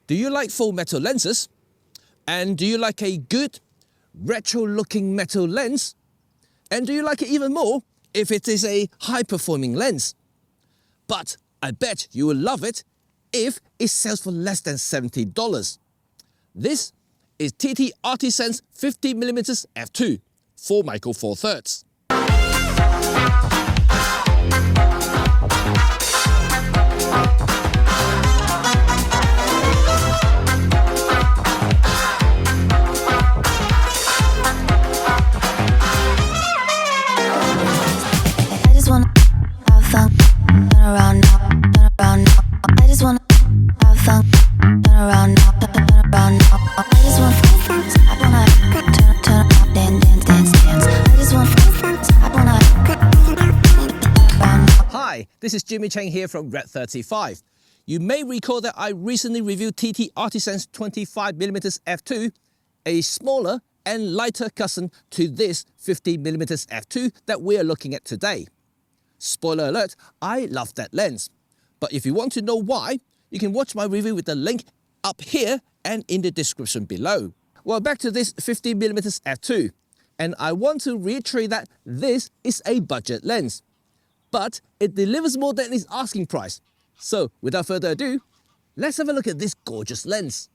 Do you like full metal lenses? And do you like a good retro-looking metal lens? And do you like it even more if it is a high-performing lens? But I bet you will love it if it sells for less than $70. This is TTArtisan's 50mm f2 4 micro 4/3. Hi, this is Cheng here from RED35. You may recall that I recently reviewed TTArtisan's 25mm f2, a smaller and lighter cousin to this 50mm f2 that we are looking at today. Spoiler alert, I love that lens. But if you want to know why, you can watch my review with the link up here and in the description below. Well, back to this 50mm f2, and I want to reiterate that this is a budget lens, but it delivers more than its asking price. So without further ado, let's have a look at this gorgeous lens.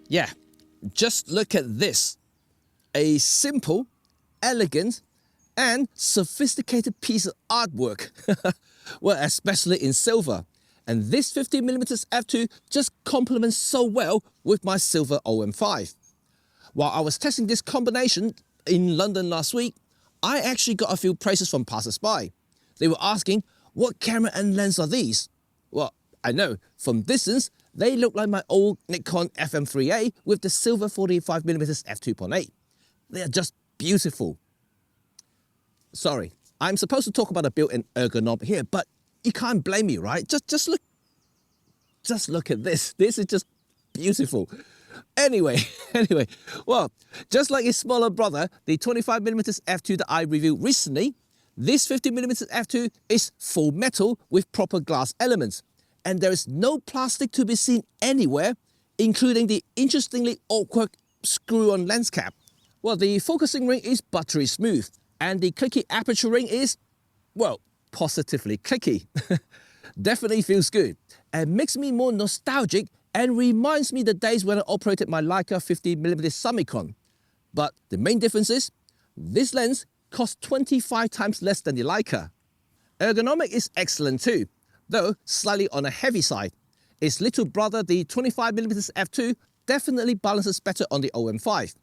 Yeah, just look at this. A simple, elegant, and sophisticated piece of artwork. Well, especially in silver. And this 50mm f2 just complements so well with my silver OM5. While I was testing this combination in London last week, I actually got a few praises from passers-by. They were asking, what camera and lens are these? Well, I know, from distance, they look like my old Nikon FM3A with the silver 45mm f2.8. They are just beautiful. Sorry, I'm supposed to talk about the build and ergonomic here, but you can't blame me, right? Just look at this. This is just beautiful. Anyway, well, just like its smaller brother, the 25mm f2 that I reviewed recently, this 50mm f2 is full metal with proper glass elements, and there is no plastic to be seen anywhere, including the interestingly awkward screw-on lens cap. Well, the focusing ring is buttery smooth, and the clicky aperture ring is, well, positively clicky. Definitely feels good, and makes me more nostalgic and reminds me the days when I operated my Leica 50mm Summicron. But the main difference is, this lens costs 25 times less than the Leica. Ergonomic is excellent too, though slightly on a heavy side. Its little brother, the 25mm f2, definitely balances better on the OM5.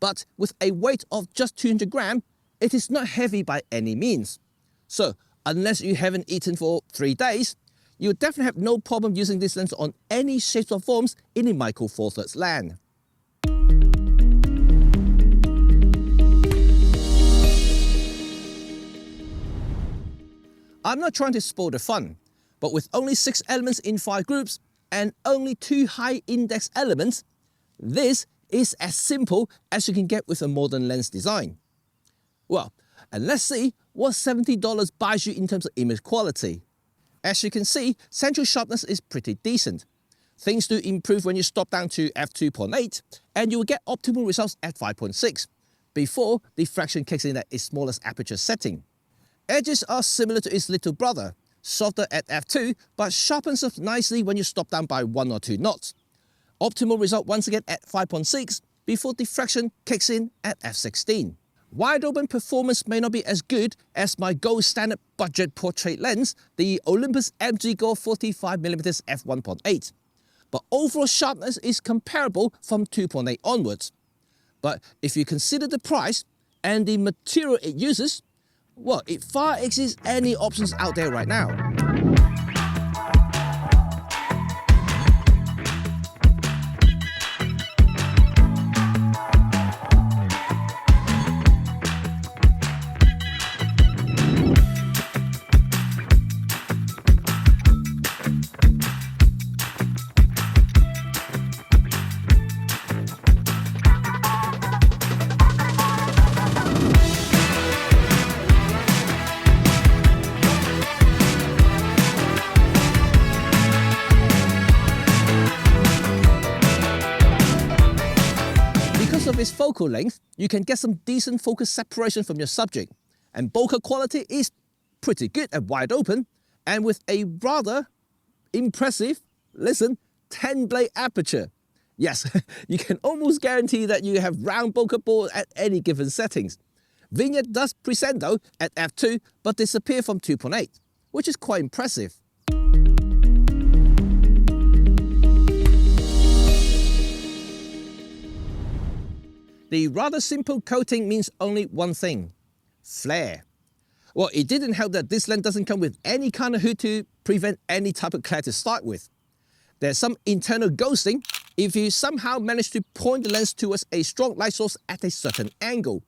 But with a weight of just 200 grams, it is not heavy by any means. So, unless you haven't eaten for 3 days, you'll definitely have no problem using this lens on any shapes or forms in the micro 4/3 land. I'm not trying to spoil the fun, but with only 6 elements in 5 groups and only 2 high index elements, this is as simple as you can get with a modern lens design. Well, and let's see what $70 buys you in terms of image quality. As you can see, central sharpness is pretty decent. Things do improve when you stop down to f2.8, and you will get optimal results at 5.6, before diffraction kicks in at its smallest aperture setting. Edges are similar to its little brother, softer at f2, but sharpens up nicely when you stop down by 1 or 2 knots. Optimal result once again at 5.6, before diffraction kicks in at f16. Wide open performance may not be as good as my gold standard budget portrait lens, the Olympus MG Gold 45mm f1.8. But overall sharpness is comparable from 2.8 onwards. But if you consider the price and the material it uses, well, it far exceeds any options out there right now. focal length, you can get some decent focus separation from your subject, and bokeh quality is pretty good at wide open, and with a rather impressive, listen, 10-blade aperture. Yes, you can almost guarantee that you have round bokeh ball at any given settings. Vignette does present though at f2, but disappear from 2.8, which is quite impressive. The rather simple coating means only one thing: flare. Well, it didn't help that this lens doesn't come with any kind of hood to prevent any type of glare to start with. There's some internal ghosting if you somehow manage to point the lens towards a strong light source at a certain angle.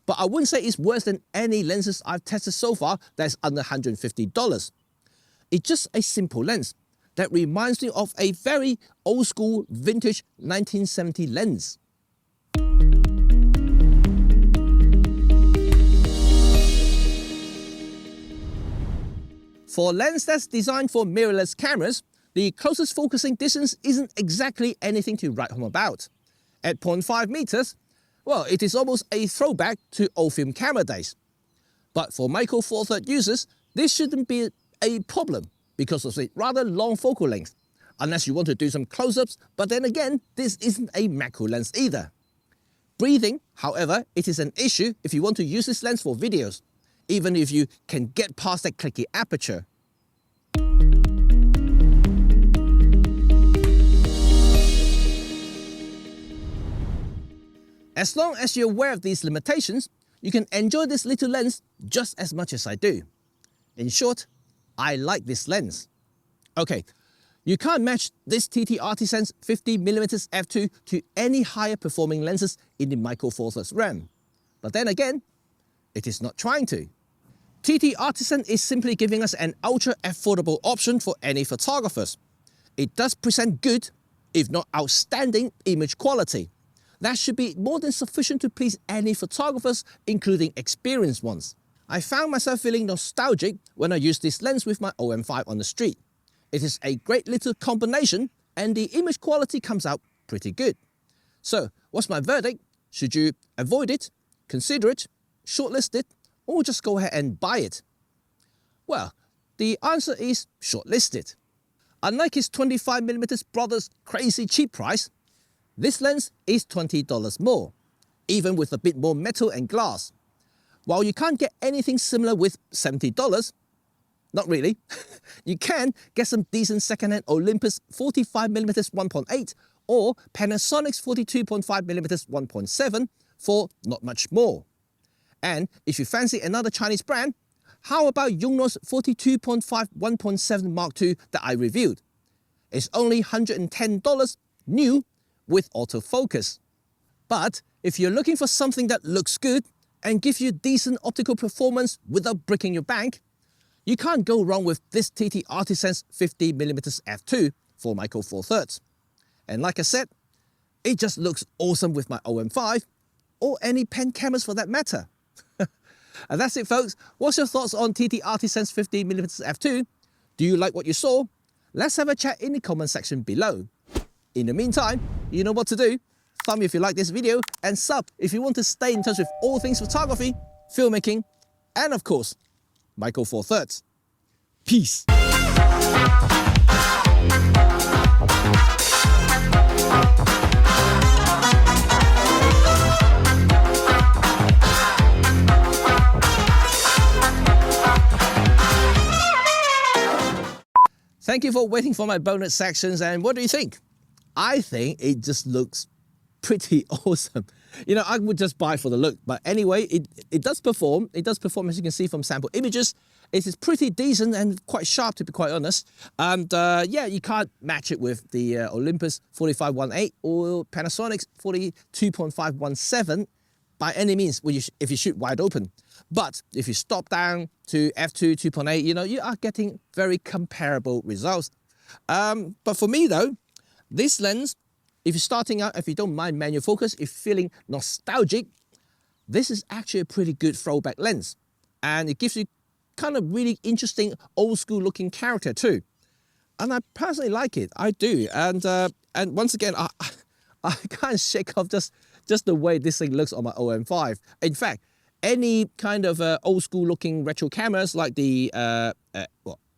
But I wouldn't say it's worse than any lenses I've tested so far that's under $150. It's just a simple lens that reminds me of a very old school vintage 1970 lens. For a lens that's designed for mirrorless cameras, the closest focusing distance isn't exactly anything to write home about. At 0.5 meters, well, it is almost a throwback to old film camera days. But for Micro Four Thirds users, this shouldn't be a problem because of the rather long focal length, unless you want to do some close-ups, but then again, this isn't a macro lens either. Breathing, however, it is an issue if you want to use this lens for videos, even if you can get past that clicky aperture. As long as you're aware of these limitations, you can enjoy this little lens just as much as I do. In short, I like this lens. Okay, you can't match this TTArtisan 50mm f2 to any higher performing lenses in the Micro Four Thirds realm. But then again, it is not trying to. TTArtisan is simply giving us an ultra affordable option for any photographers. It does present good, if not outstanding, image quality. That should be more than sufficient to please any photographers, including experienced ones. I found myself feeling nostalgic when I used this lens with my OM5 on the street. It is a great little combination and the image quality comes out pretty good. So, what's my verdict? Should you avoid it, consider it, shortlist it, or just go ahead and buy it? Well, the answer is shortlist it. Unlike his 25mm brother's crazy cheap price, this lens is $20 more, even with a bit more metal and glass. While you can't get anything similar with $70, not really, you can get some decent second-hand Olympus 45mm 1.8 or Panasonic's 42.5mm 1.7 for not much more. And if you fancy another Chinese brand, how about Yongnuo's 42.5 1.7 Mark II that I reviewed? It's only $110 new with autofocus. But if you're looking for something that looks good and gives you decent optical performance without breaking your bank, you can't go wrong with this TTArtisan 50mm f2 for Micro Four Thirds. And like I said, it just looks awesome with my OM5 or any pen cameras for that matter. And that's it, folks. What's your thoughts on TTArtisan 50mm f2? Do you like what you saw? Let's have a chat in the comment section below. In the meantime, you know what to do. Thumb if you like this video and sub if you want to stay in touch with all things photography, filmmaking, and of course, Micro Four Thirds. Peace. Thank you for waiting for my bonus sections, and what do you think? I think it just looks pretty awesome. You know, I would just buy for the look, but anyway, it does perform. It does perform, as you can see from sample images. It is pretty decent and quite sharp, to be quite honest. And yeah, you can't match it with the Olympus 45-1.8 or Panasonic's 42.5-1.7 by any means if you shoot wide open. But if you stop down to f2 2.8, you know, you are getting very comparable results. But for me though, this lens, if you're starting out, if you don't mind manual focus, if you're feeling nostalgic, this is actually a pretty good throwback lens. And it gives you kind of really interesting old school looking character too. And I personally like it, I do. And once again, I can't shake off just just the way this thing looks on my OM5. In fact, any kind of old school looking retro cameras like the EM10,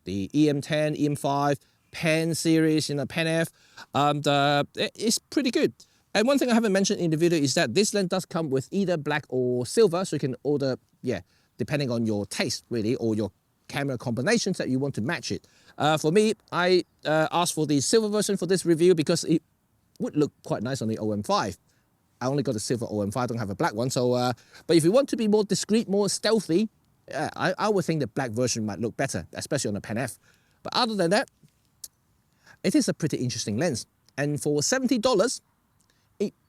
EM5, Pen series, Pen F, it's pretty good. And one thing I haven't mentioned in the video is that this lens does come with either black or silver, so you can order, depending on your taste really, or your camera combinations that you want to match it. For me, I asked for the silver version for this review because it would look quite nice on the OM5. I only got a silver OM5, I don't have a black one. So, but if you want to be more discreet, more stealthy, I would think the black version might look better, especially on the Pen F. But other than that, it is a pretty interesting lens. And for $70,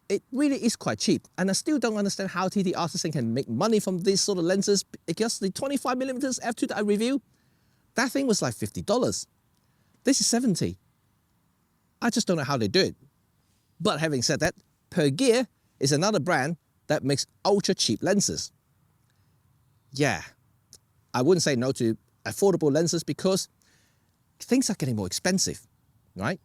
it really is quite cheap. And I still don't understand how TTArtisan can make money from these sort of lenses, because the 25mm f2 that I reviewed, that thing was like $50. This is $70. I just don't know how they do it. But having said that, Bokeh is another brand that makes ultra cheap lenses. Yeah, I wouldn't say no to affordable lenses because things are getting more expensive, right?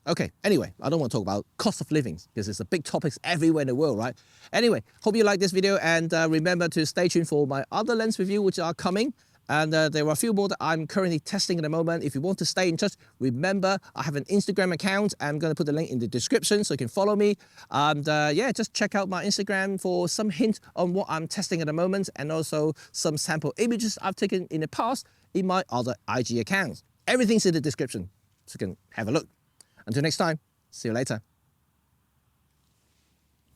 Okay, anyway, I don't want to talk about cost of living because it's a big topic everywhere in the world, right? Anyway, hope you like this video, and remember to stay tuned for my other lens review which are coming. And there are a few more that I'm currently testing at the moment. If you want to stay in touch, remember I have an Instagram account. I'm going to put the link in the description so you can follow me. And yeah, just check out my Instagram for some hint on what I'm testing at the moment, and also some sample images I've taken in the past in my other IG accounts. Everything's in the description, so you can have a look. Until next time, see you later.